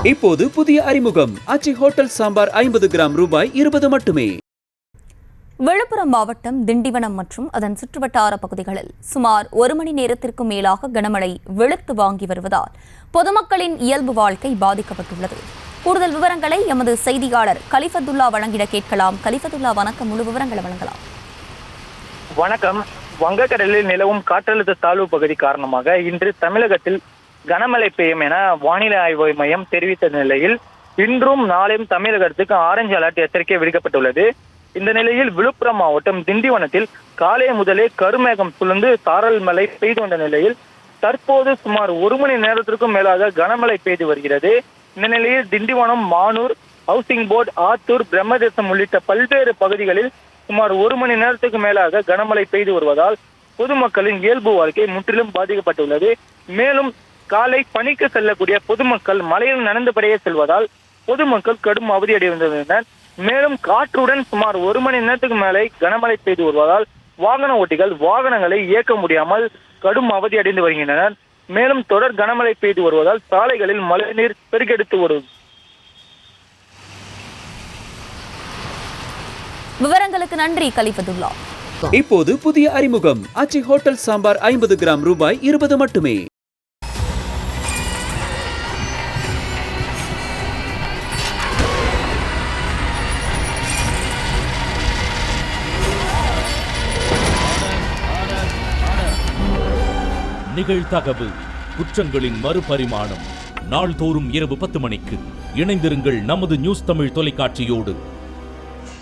இப்போது புதிய அறிமுகம் ஆச்சி ஹோட்டல் சாம்பார் 50 கிராம் ரூபாய் 20 மட்டுமே. விழுப்புரம் மாவட்டம் திண்டிவனம் மற்றும் அதன் சுற்றுவட்டார பகுதிகளில் சுமார் 1 மணி நேரத்திற்கும் மேலாக கனமழை வெளுத்து வாங்கி வருவதால் பொதுமக்களின் இயல்பு வாழ்க்கை பாதிக்கப்பட்டுள்ளது. கூடுதல் விவரங்களை எமது செய்தியாளர் கலிஃபத்துல்லா வழங்கிட கேட்கலாம். கலிஃபத்துல்லா, வணக்கம். முழு விவரங்களை வழங்கலாம். வணக்கம். வங்கக்கடலில் நிலவும் காற்றழுத்த தாழ்வு பகுதி காரணமாக இன்று தமிழகத்தில் கனமழை பெய்யும் என வானிலை ஆய்வு மையம் தெரிவித்த நிலையில் இன்றும் நாளையும் தமிழகத்துக்கு ஆரஞ்சு அலர்ட் எச்சரிக்கை விடுக்கப்பட்டுள்ளது. இந்த நிலையில் விழுப்புரம் மாவட்டம் திண்டிவனத்தில் காலை முதலே கருமேகம் சூழ்ந்து சாரல் மழை பெய்து வந்த நிலையில் தற்போது சுமார் 1 மணி நேரத்திற்கும் மேலாக கனமழை பெய்து வருகிறது. இந்த நிலையில் திண்டிவனம், மானூர், ஹவுசிங் போர்டு, ஆத்தூர், பிரம்மதேசம் உள்ளிட்ட பல்வேறு பகுதிகளில் சுமார் 1 மணி நேரத்துக்கு மேலாக கனமழை பெய்து வருவதால் பொதுமக்களின் இயல்பு வாழ்க்கை முற்றிலும் பாதிக்கப்பட்டுள்ளது. மேலும் காலை பணிக்கு செல்லக்கூடிய பொதுமக்கள் மழையில் நனைந்தபடியே செல்வதால் பொதுமக்கள் கடும் அவதியடைந்துள்ளனர். மேலும் காற்றுடன் சுமார் 1 மணி நேரத்துக்கு மேலே கனமழை பெய்து வருவதால் வாகன ஓட்டிகள் வாகனங்களை இயக்க முடியாமல் கடும் அவதி அடைந்து வருகின்றனர். மேலும் தொடர் கனமழை பெய்து வருவதால் சாலைகளில் மழைநீர் பெருக்கெடுத்து வருவது. விவரங்களுக்கு நன்றி கலிஃபத்துல்லா. இப்போது புதிய அறிமுகம் ஆச்சி ஹோட்டல் சாம்பார் 50 கிராம் ரூபாய் 20 மட்டுமே. நிகழ்தகவு குற்றங்களின் மறுபரிமாணம் நாள்தோறும் இரவு 10 மணிக்கு இணைந்திருங்கள் நமது நியூஸ் தமிழ் தொலைக்காட்சியோடு.